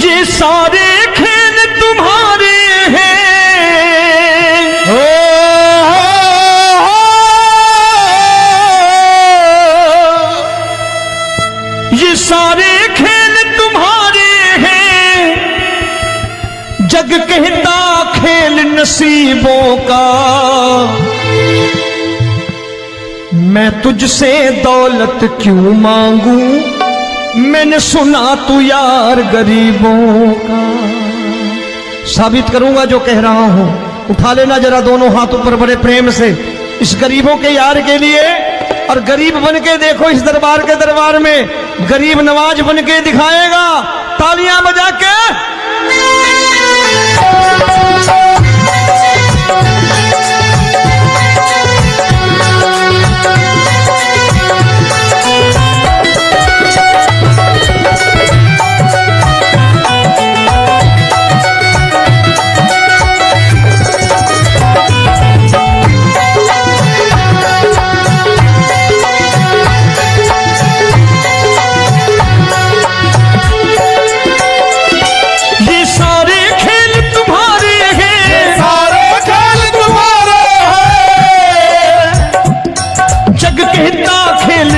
ये सारे खेल तुम्हारे हैं, ये सारे खेल तुम्हारे हैं, जग कहता खेल नसीबों का। मैं तुझसे दौलत क्यों मांगू, मैंने सुना तू यार गरीबों का। साबित करूंगा जो कह रहा हूं। उठा लेना जरा दोनों हाथ ऊपर बड़े प्रेम से इस गरीबों के यार के लिए, और गरीब बन के देखो इस दरबार के दरबार में गरीब नवाज बन के दिखाएगा, तालियां बजा के।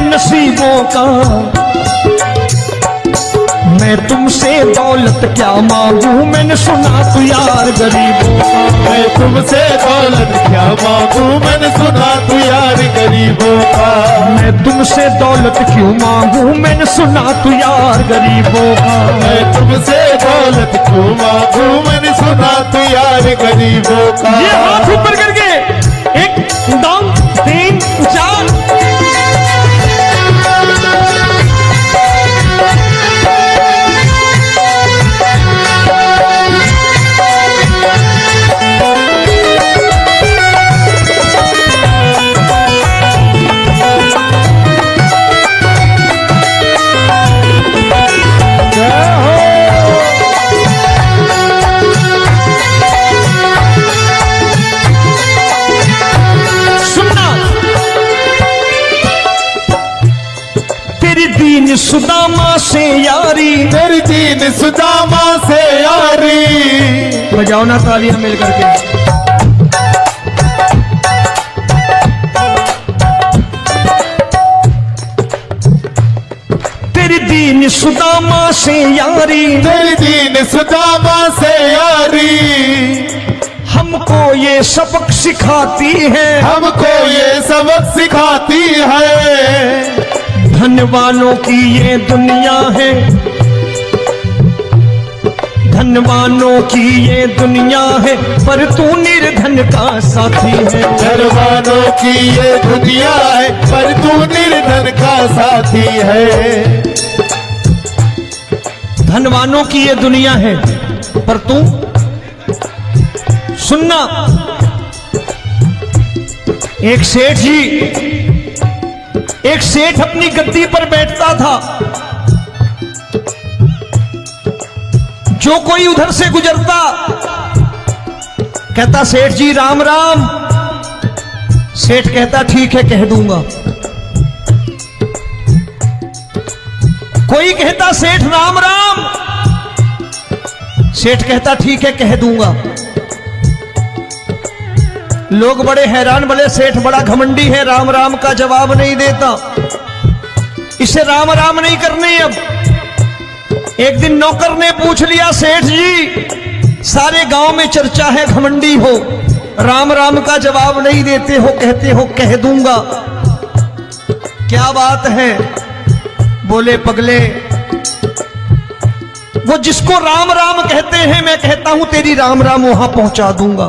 नसीबों का मैं तुमसे दौलत क्या मांगू, मैंने सुना तू यार गरीबों का। मैं तुमसे दौलत क्या मांगू, मैंने सुना तू यार गरीबों का। मैं तुमसे दौलत क्यों मांगू, मैंने सुना तू यार गरीबों का। मैं तुमसे दौलत क्यों मांगू, मैंने सुना तू यार गरीबों का। ये हाथ ऊपर करके 1 2 3 4 सुदामा से यारी, तेरी दीन सुदामा से यारी। बजाओ ना तालियां मिल करके। तेरी दीन सुदामा से यारी, तेरी दीन सुदामा से यारी। हमको ये सबक सिखाती है, हमको ये सबक सिखाती है। धनवानों की ये दुनिया है, धनवानों की ये दुनिया है, पर तू निर्धन का साथी है। धनवानों की ये दुनिया है, पर तू निर्धन का साथी है। धनवानों की ये दुनिया है, पर तू सुनना। एक सेठ जी, एक सेठ अपनी गद्दी पर बैठता था। जो कोई उधर से गुजरता कहता सेठ जी राम राम। सेठ कहता ठीक है कह दूंगा। कोई कहता सेठ राम राम। सेठ कहता ठीक है कह दूंगा। लोग बड़े हैरान, बोले सेठ बड़ा घमंडी है, राम राम का जवाब नहीं देता, इसे राम राम नहीं करनी। अब एक दिन नौकर ने पूछ लिया सेठ जी सारे गांव में चर्चा है घमंडी हो, राम राम का जवाब नहीं देते हो, कहते हो कह दूंगा, क्या बात है? बोले पगले वो जिसको राम राम कहते हैं मैं कहता हूं तेरी राम राम वहां पहुंचा दूंगा।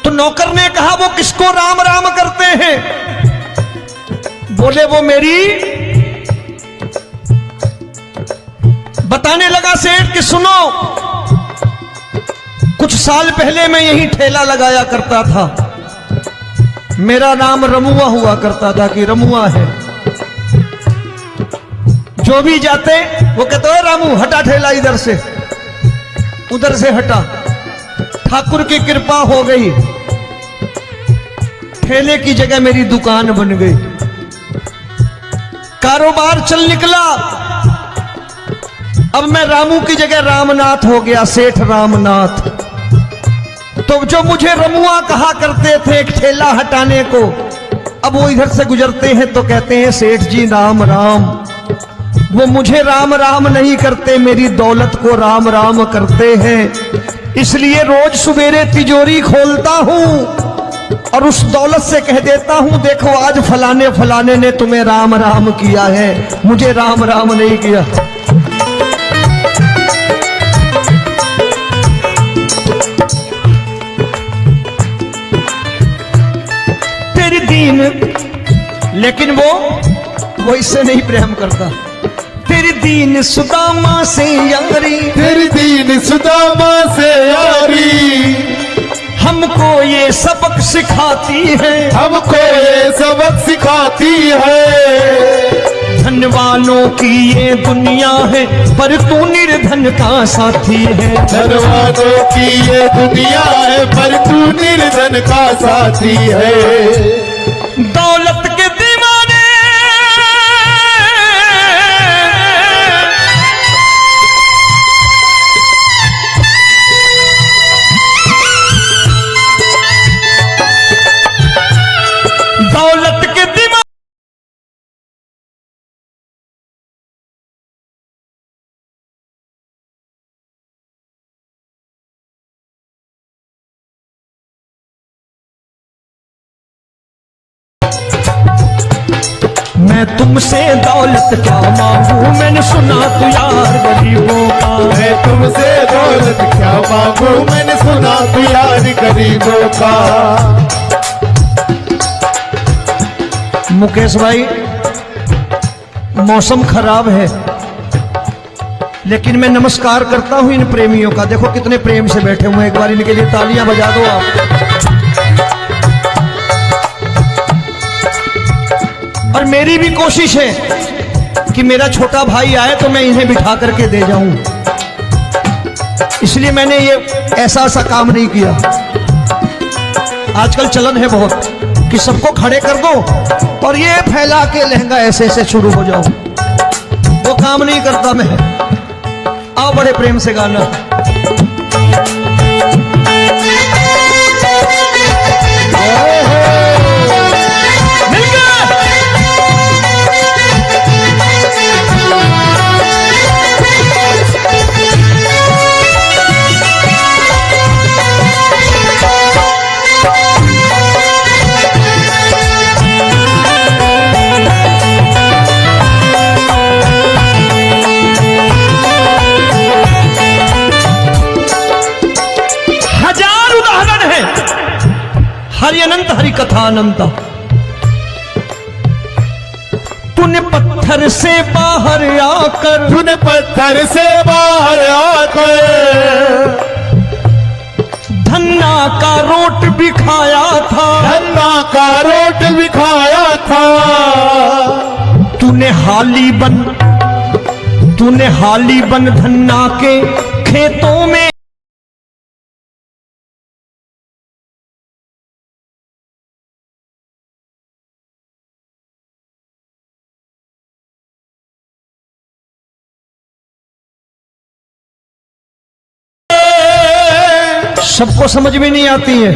तो नौकर ने कहा वो किसको राम राम करते हैं? बोले वो मेरी। बताने लगा सेठ कि सुनो, कुछ साल पहले मैं यही ठेला लगाया करता था, मेरा नाम रमुआ हुआ करता था कि रमुआ है। जो भी जाते वो कहते हो रामू हटा ठेला इधर से, उधर से हटा। ठाकुर की कृपा हो गई, ठेले की जगह मेरी दुकान बन गई, कारोबार चल निकला। अब मैं रामू की जगह रामनाथ हो गया, सेठ रामनाथ। तो जो मुझे रमुआ कहा करते थे एक ठेला हटाने को, अब वो इधर से गुजरते हैं तो कहते हैं सेठ जी राम राम। वो मुझे राम राम नहीं करते, मेरी दौलत को राम राम करते हैं। इसलिए रोज सवेरे तिजोरी खोलता हूं और उस दौलत से कह देता हूं, देखो आज फलाने फलाने ने तुम्हें राम राम किया है, मुझे राम राम नहीं किया। तेरी दीन, लेकिन वो इससे नहीं प्रेम करता। तेरी दीन सुदामा से यारी, तेरी दीन सुदामा से यारी, हमको ये सबक सिखाती है, हमको ये सबक सिखाती है। धन वालों की ये दुनिया है, पर तू निर्धन का साथी है। धन वालों की ये दुनिया है, पर तू निर्धन का साथी है। दौलत के दीवाने दौलत के दीवाने मैं तुमसे दौलत क्या मांगू, मैंने सुना तू यार गरीबों का। मैं तुमसे दौलत क्या मांगू, मैंने सुना तू यार गरीबों का। मुकेश भाई, मौसम खराब है, लेकिन मैं नमस्कार करता हूं इन प्रेमियों का। देखो कितने प्रेम से बैठे हुए हैं, एक बार इनके लिए तालियां बजा दो आप। और मेरी भी कोशिश है कि मेरा छोटा भाई आए तो मैं इन्हें बिठा करके दे जाऊं, इसलिए मैंने ये ऐसा काम नहीं किया। आजकल चलन है बहुत कि सबको खड़े कर दो और ये फैला के लहंगा ऐसे ऐसे शुरू हो जाओ, वो काम नहीं करता मैं। आओ बड़े प्रेम से गाना। हरि अनंत हरि कथा अनंत। तूने पत्थर से बाहर आकर, तूने पत्थर से बाहर आकर धन्ना का रोट भी खाया था, धन्ना का रोट भी खाया था। तूने हाली बन धन्ना के खेतों में सबको समझ में नहीं आती है।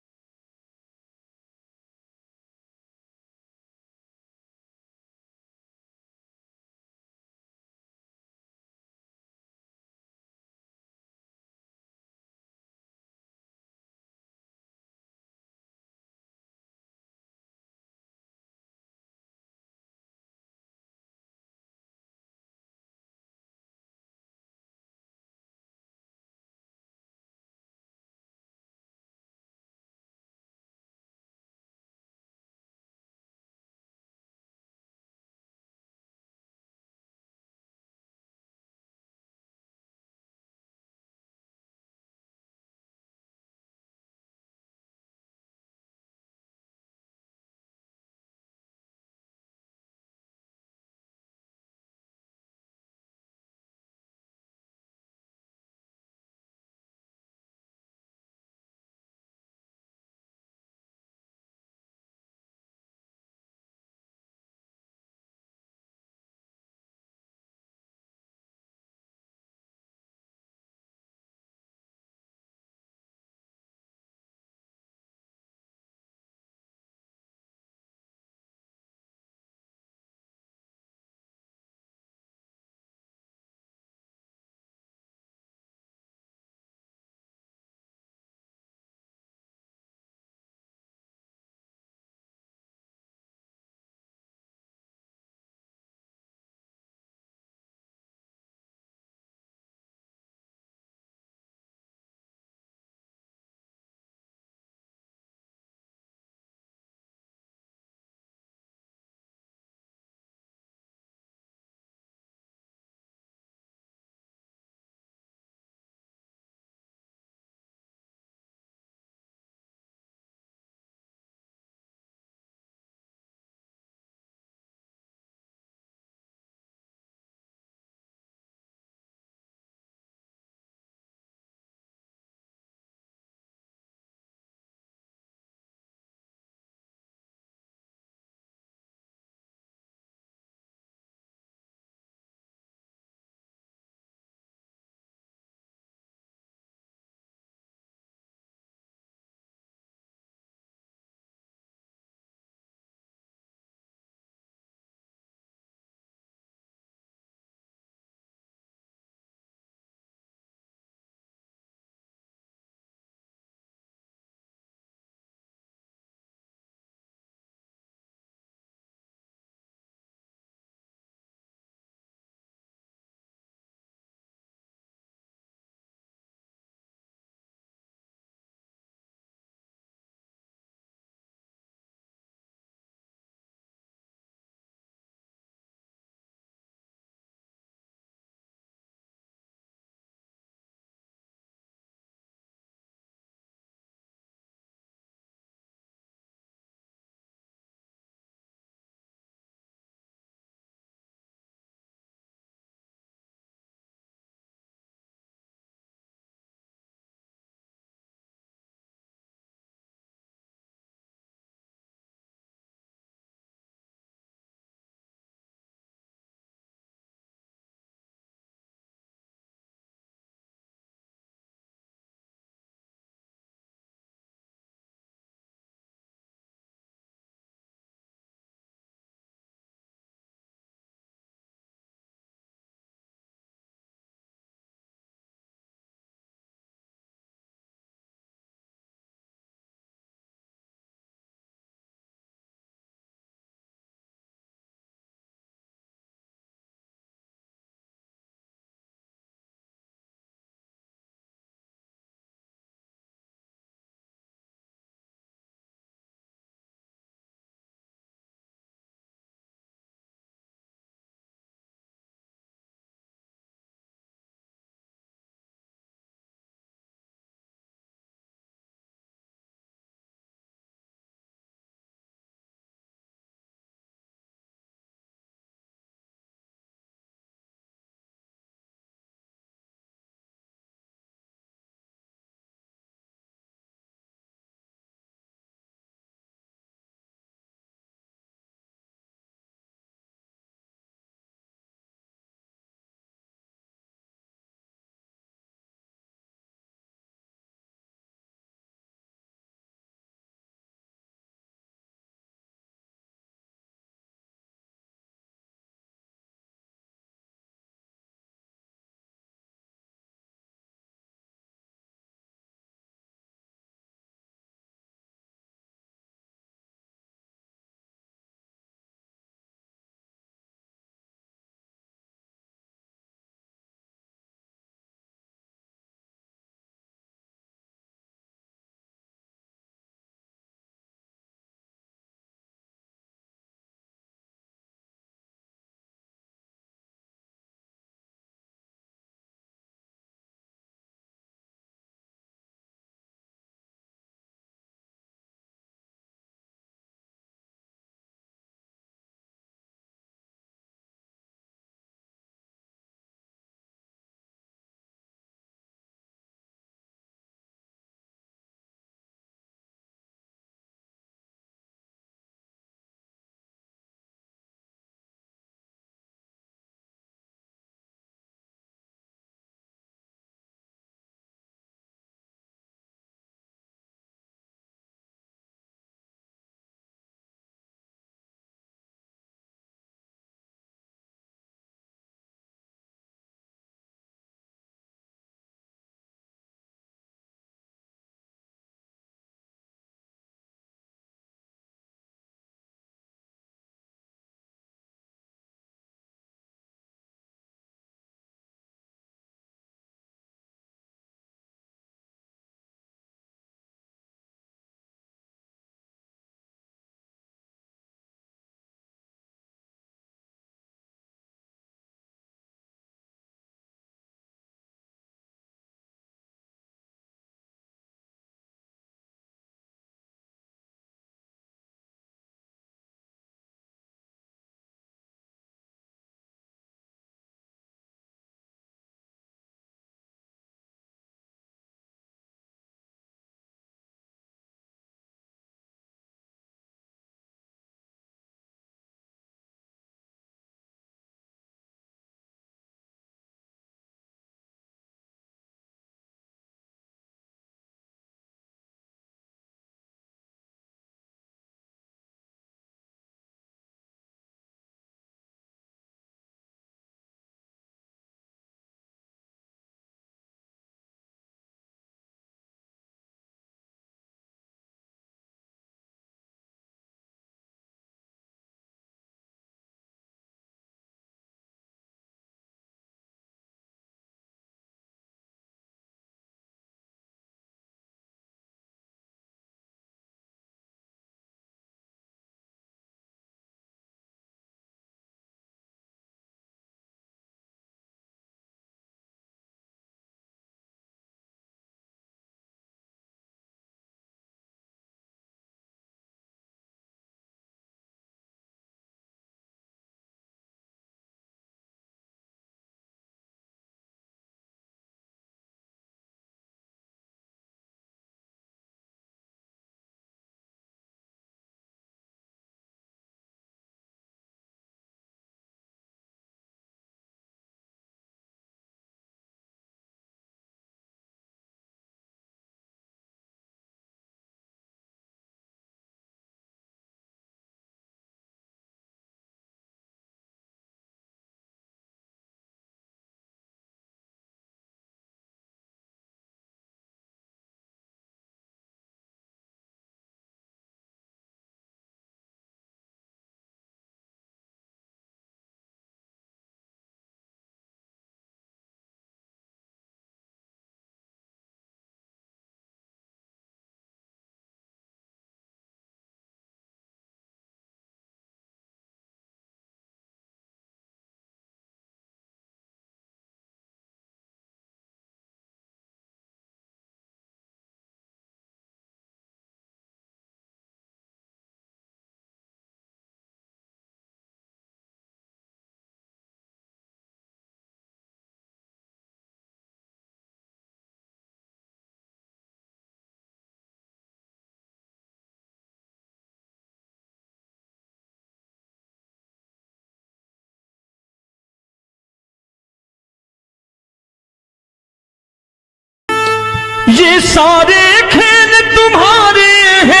ये सारे खेल तुम्हारे हैं,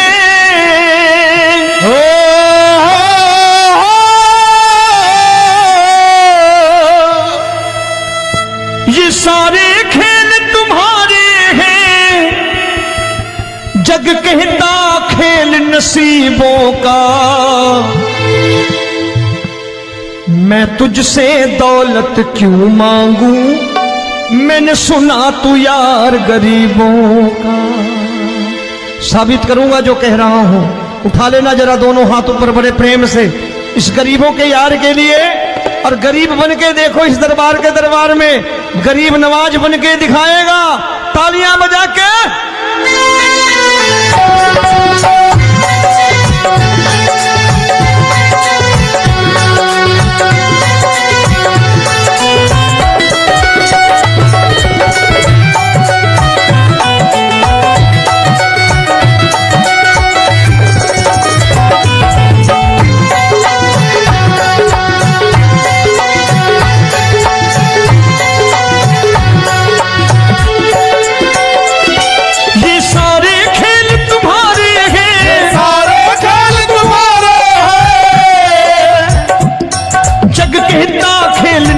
ये सारे खेल तुम्हारे हैं, जग कहता खेल नसीबों का। मैं तुझसे दौलत क्यों मांगू, मैंने सुना तू यार गरीबों का। साबित करूंगा जो कह रहा हूं। उठा लेना जरा दोनों हाथों पर बड़े प्रेम से इस गरीबों के यार के लिए, और गरीब बन के देखो इस दरबार के दरबार में गरीब नवाज बन के दिखाएगा, तालियां बजा के।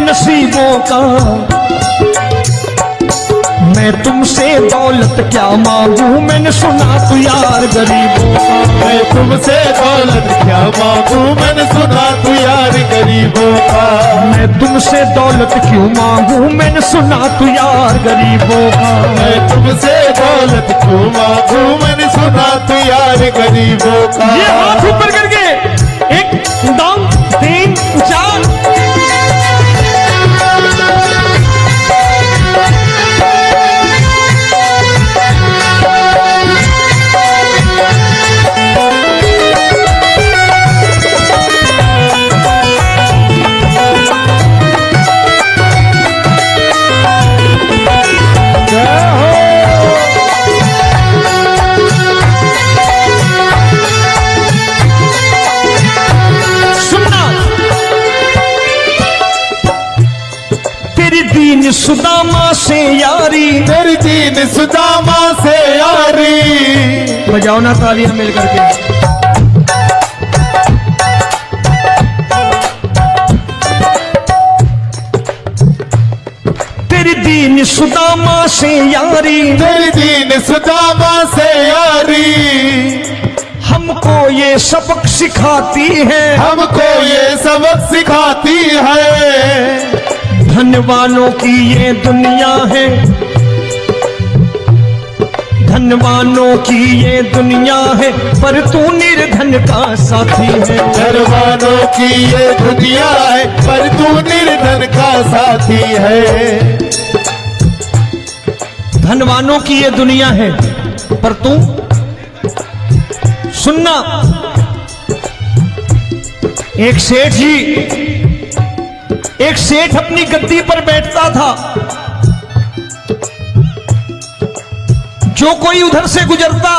नसीबों का। मैं तुमसे दौलत क्या मांगू, मैंने सुना तू यार गरीबों का। मैं तुमसे दौलत क्या मांगू, मैंने सुना तू यार गरीबों का। मैं तुमसे दौलत क्यों मांगू, मैंने सुना तू यार गरीबों का। मैं तुमसे दौलत क्यों मांगू, मैंने सुना तू यार गरीबों का। ये हाथ ऊपर करके 1 2 3 4। दीन सुदामा से यारी, तेरी दीन सुदामा से यारी। बजाओ ना तालियां मिल करके। तेरी दीन सुदामा से यारी, तेरी दीन सुदामा से यारी। हमको ये सबक सिखाती है, हमको ये सबक सिखाती है। धनवानों की ये दुनिया है, धनवानों की ये दुनिया है, पर तू निर्धन का साथी है। धनवानों की ये दुनिया है, पर तू निर्धन का साथी है। धनवानों की ये दुनिया है, पर तू सुनना। एक सेठ अपनी गद्दी पर बैठता था। जो कोई उधर से गुजरता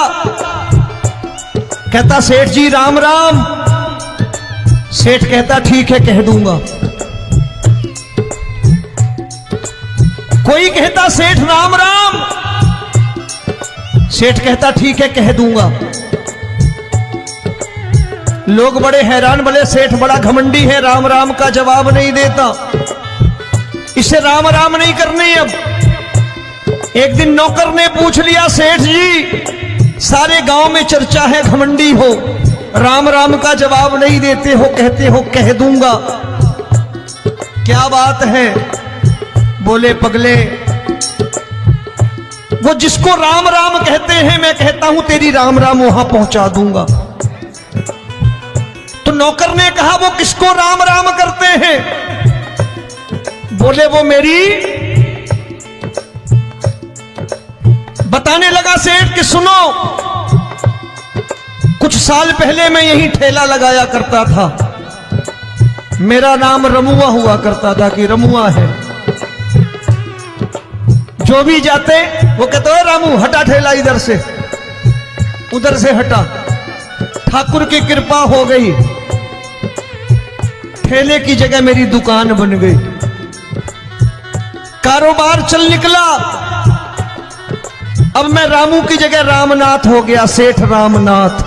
कहता सेठ जी राम राम। सेठ कहता ठीक है कह दूंगा। कोई कहता सेठ राम राम। सेठ कहता ठीक है कह दूंगा। लोग बड़े हैरान, बोले सेठ बड़ा घमंडी है, राम राम का जवाब नहीं देता, इसे राम राम नहीं करनी। अब एक दिन नौकर ने पूछ लिया सेठ जी सारे गांव में चर्चा है घमंडी हो, राम राम का जवाब नहीं देते हो, कहते हो कह दूंगा, क्या बात है? बोले पगले वो जिसको राम राम कहते हैं मैं कहता हूं तेरी राम राम वहां पहुंचा दूंगा। तो नौकर ने कहा वो किसको राम राम करते हैं? बोले वो मेरी। बताने लगा सेठ कि सुनो, कुछ साल पहले मैं यही ठेला लगाया करता था, मेरा नाम रमुआ हुआ करता था कि रमुआ है। जो भी जाते वो कहते हो रामू हटा ठेला इधर से, उधर से हटा। ठाकुर की कृपा हो गई, ठेले की जगह मेरी दुकान बन गई, कारोबार चल निकला। अब मैं रामू की जगह रामनाथ हो गया, सेठ रामनाथ।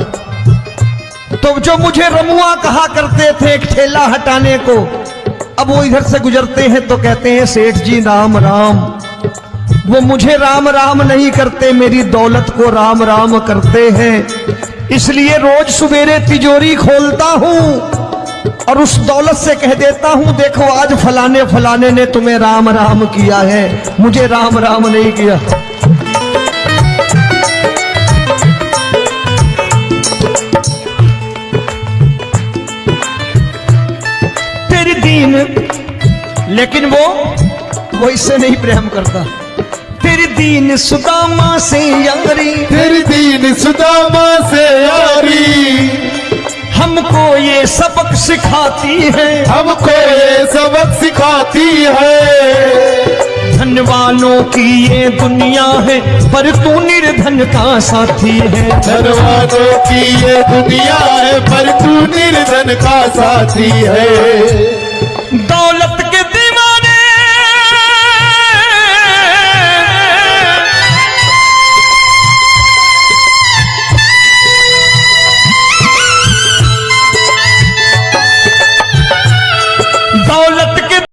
तो जो मुझे रमुआ कहा करते थे एक ठेला हटाने को, अब वो इधर से गुजरते हैं तो कहते हैं सेठ जी राम राम। वो मुझे राम राम नहीं करते, मेरी दौलत को राम राम करते हैं। इसलिए रोज सवेरे तिजोरी खोलता हूं और उस दौलत से कह देता हूं, देखो आज फलाने फलाने ने तुम्हें राम राम किया है, मुझे राम राम नहीं किया। तेरी दीन, लेकिन वो इससे नहीं प्रेम करता। तेरी दीन सुदामा से यारी, तेरी दीन सुदामा से यारी, हमको ये सबक सिखाती है, हमको ये सबक सिखाती है। धन वालों की ये दुनिया है, पर तू निर्धन का साथी है। धन वालों की ये दुनिया है, पर तू निर्धन का साथी है। दौलत के दीवाने दौलत के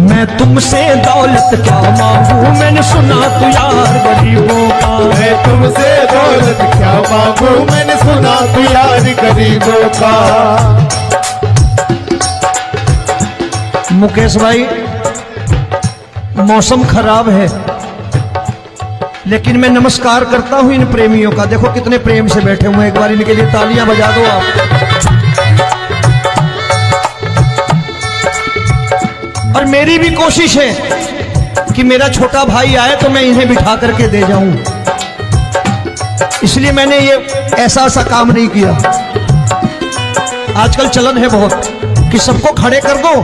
मैं तुमसे दौलत क्या मांगू, मैंने सुना तू यार गरीबों का। मैं तुमसे दौलत क्या मांगू, मैंने सुना तू यार गरीबों का। मुकेश भाई, मौसम खराब है, लेकिन मैं नमस्कार करता हूं इन प्रेमियों का। देखो कितने प्रेम से बैठे हुए हैं, एक बार इनके लिए तालियां बजा दो आप। और मेरी भी कोशिश है कि मेरा छोटा भाई आए तो मैं इन्हें बिठा करके दे जाऊं, इसलिए मैंने ये ऐसा काम नहीं किया। आजकल चलन है बहुत कि सबको खड़े कर दो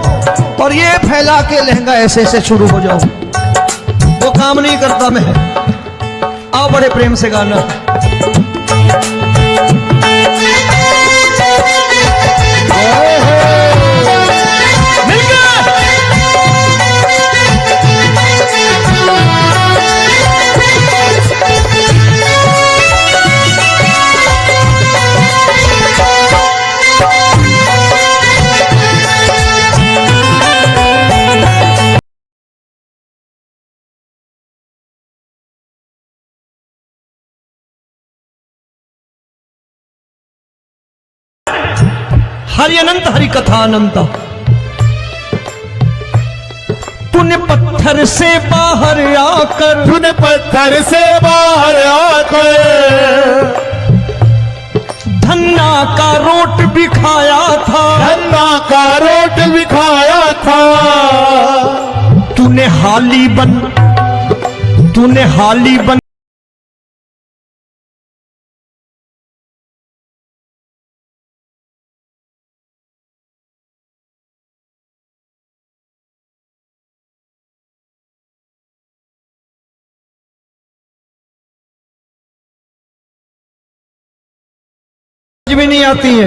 और ये फैला के लहंगा ऐसे ऐसे शुरू हो जाओ, वो काम नहीं करता मैं। आओ बड़े प्रेम से गाना। हरि अनंत हरि कथा अनंत। तूने पत्थर से बाहर आकर, तूने पत्थर से बाहर आकर धन्ना का रोट भी खाया था, धन्ना का रोट भी खाया था। तूने हाली बन भी नहीं आती है।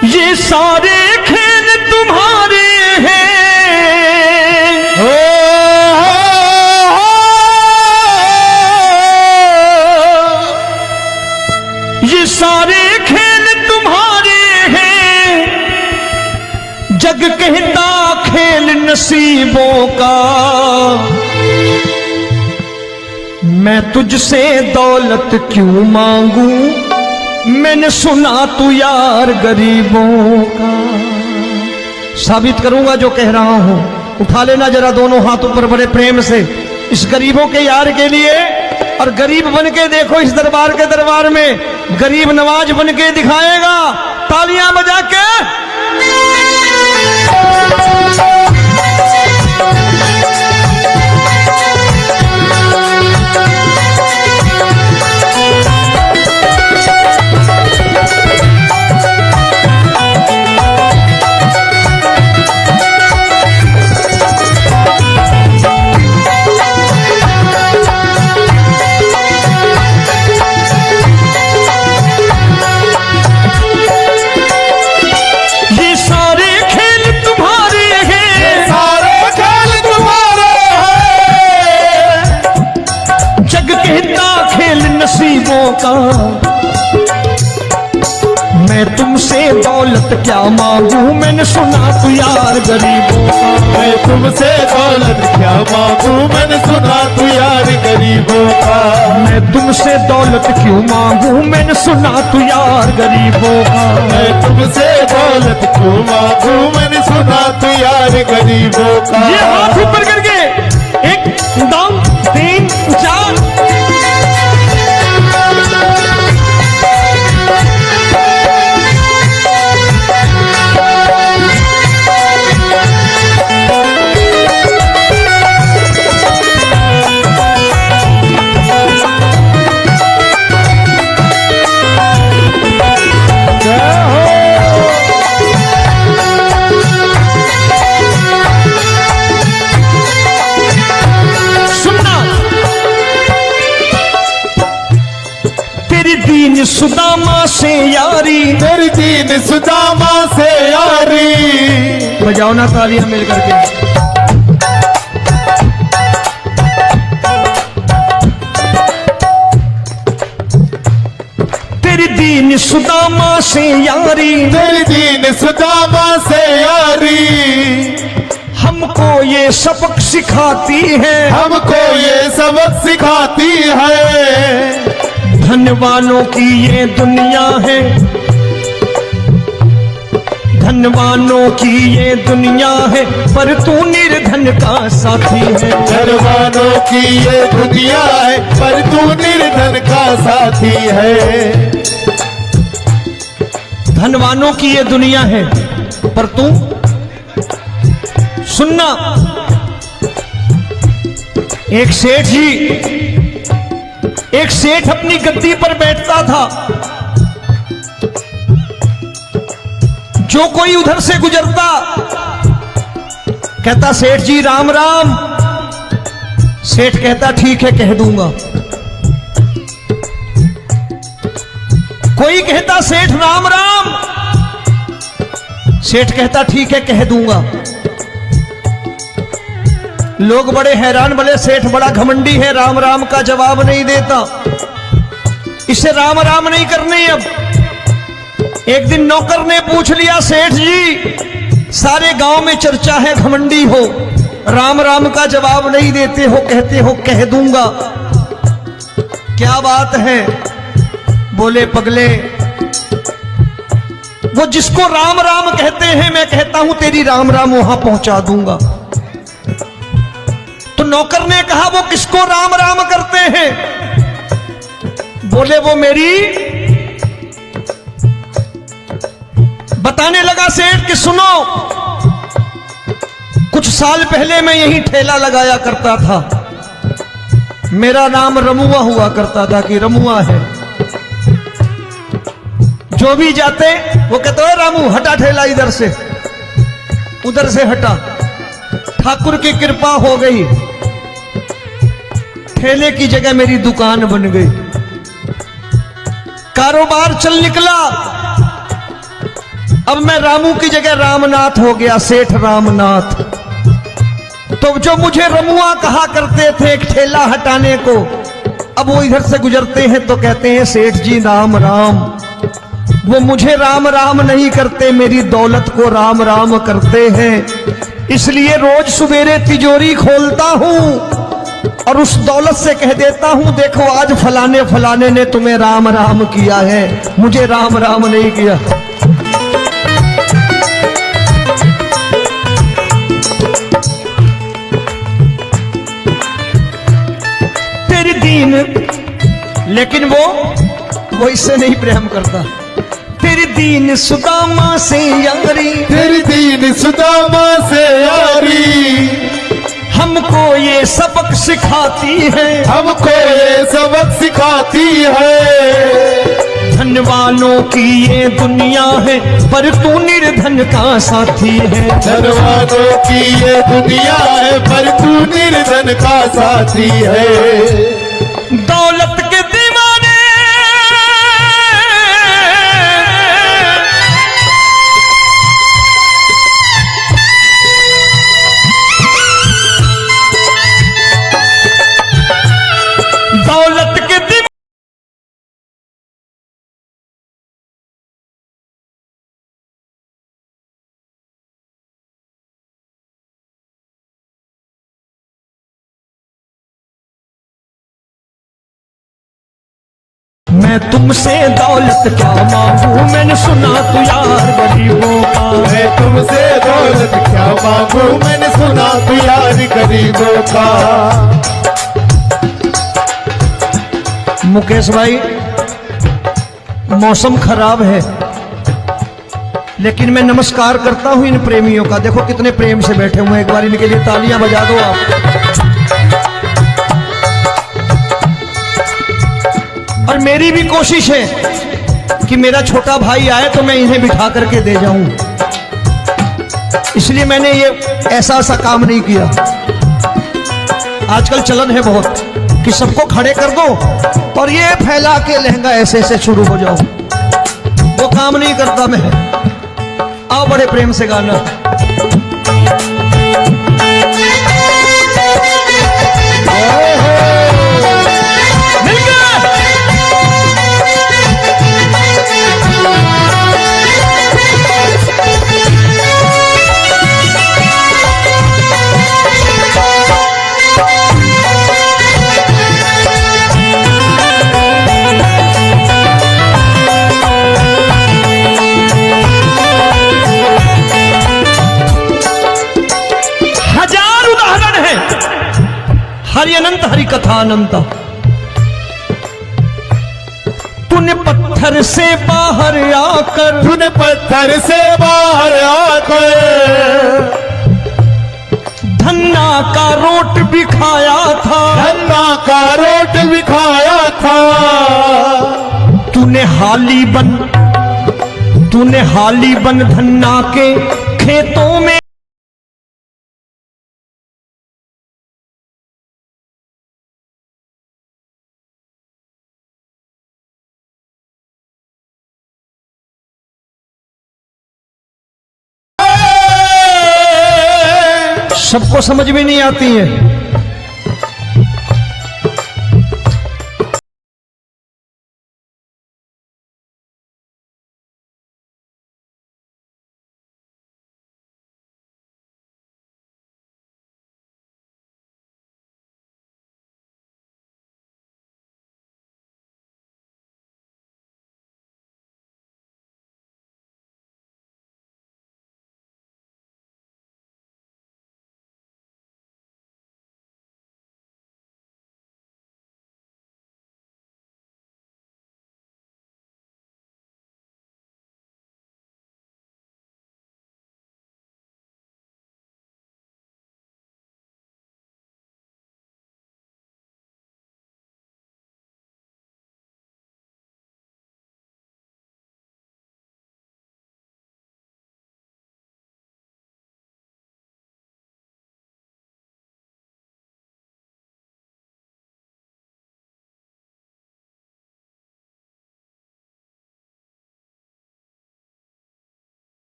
ये सारे खेल तुम्हारे हैं, ये सारे खेल तुम्हारे हैं, जग कहता खेल नसीबों का। मैं तुझसे दौलत क्यों मांगू, मैंने सुना तू यार गरीबों का। साबित करूंगा जो कह रहा हूं। उठा लेना जरा दोनों हाथ ऊपर बड़े प्रेम से इस गरीबों के यार के लिए, और गरीब बन के देखो इस दरबार में गरीब नवाज बन के दिखाएगा, तालियां बजा के। नसीबों का मैं तुमसे दौलत क्या मांगू, मैंने सुना तू यार गरीबों का। मैं तुमसे दौलत क्या मांगू, मैंने सुना तू यार गरीबों का। मैं तुमसे दौलत क्यों मांगू, मैंने सुना तू यार गरीबों का। मैं तुमसे दौलत क्यों मांगू, मैंने सुना तू यार गरीबों का। ये हाथ ऊपर करके 1 2 3 4। दीन सुदामा से यारी, तेरी दीन सुदामा से यारी। बजाओ ना तालियां मिल करके। तेरी दीन सुदामा से यारी, तेरी दीन सुदामा से यारी। हमको ये सबक सिखाती है, हमको ये सबक सिखाती है। धनवानों की ये दुनिया है, धनवानों की ये दुनिया है, पर तू निर्धन का साथी है। धनवानों की ये दुनिया है, पर तू निर्धन का साथी है। धनवानों की ये दुनिया है, पर तू सुनना। एक सेठ अपनी गद्दी पर बैठता था। जो कोई उधर से गुजरता कहता सेठ जी राम राम। सेठ कहता ठीक है कह दूंगा। कोई कहता सेठ राम राम। सेठ कहता ठीक है कह दूंगा। लोग बड़े हैरान, बोले सेठ बड़ा घमंडी है, राम राम का जवाब नहीं देता, इसे राम राम नहीं करने। अब एक दिन नौकर ने पूछ लिया, सेठ जी सारे गांव में चर्चा है घमंडी हो, राम राम का जवाब नहीं देते हो, कहते हो कह दूंगा, क्या बात है? बोले पगले, वो जिसको राम राम कहते हैं मैं कहता हूं तेरी राम राम वहां पहुंचा दूंगा। तो नौकर ने कहा वो किसको राम राम करते हैं? बोले वो मेरी। बताने लगा सेठ कि सुनो, कुछ साल पहले मैं यहीं ठेला लगाया करता था, मेरा नाम रमुआ हुआ करता था कि रमुआ है। जो भी जाते वो कहते हो रामू हटा ठेला इधर से, उधर से हटा। ठाकुर की कृपा हो गई, ठेले की जगह मेरी दुकान बन गई, कारोबार चल निकला। अब मैं रामू की जगह रामनाथ हो गया, सेठ रामनाथ। तो जो मुझे रमुआ कहा करते थे एक ठेला हटाने को, अब वो इधर से गुजरते हैं तो कहते हैं सेठ जी राम राम। वो मुझे राम राम नहीं करते, मेरी दौलत को राम राम करते हैं। इसलिए रोज सवेरे तिजोरी खोलता हूं और उस दौलत से कह देता हूं देखो आज फलाने फलाने ने तुम्हें राम राम किया है, मुझे राम राम नहीं किया। तेरी दीन, लेकिन वो इससे नहीं प्रेम करता। तेरी दीन सुदामा से यारी, तेरी दीन सुदामा से यारी, हमको ये सबक सिखाती है, हमको ये सबक सिखाती है। धन वालों की ये दुनिया है पर तू निर्धन का साथी है। धन वालों की ये दुनिया है पर तू निर्धन का साथी है। दौलत के दीवाने दौलत के दीवाने मैं तुमसे दौलत क्या मांगू, मैंने सुना तू यार गरीबों का। मैं तुमसे दौलत क्या मांगू, मैंने सुना तू यार गरीबों का। मुकेश भाई मौसम खराब है, लेकिन मैं नमस्कार करता हूं इन प्रेमियों का। देखो कितने प्रेम से बैठे हुए हैं, एक बार इनके लिए तालियां बजा दो आप। और मेरी भी कोशिश है कि मेरा छोटा भाई आए तो मैं इन्हें बिठा करके दे जाऊं, इसलिए मैंने ये ऐसा काम नहीं किया। आजकल चलन है बहुत कि सबको खड़े कर दो और ये फैला के लहंगा ऐसे ऐसे शुरू हो जाओ, वो काम नहीं करता मैं। आओ बड़े प्रेम से गाना। हरि अनंत हरि कथा अनंत। तूने पत्थर से बाहर आकर, तूने पत्थर से बाहर आकर धन्ना का रोट भी खाया था, धन्ना का रोट भी खाया था। तूने हाली बन धन्ना के खेतों में सबको समझ में नहीं आती है।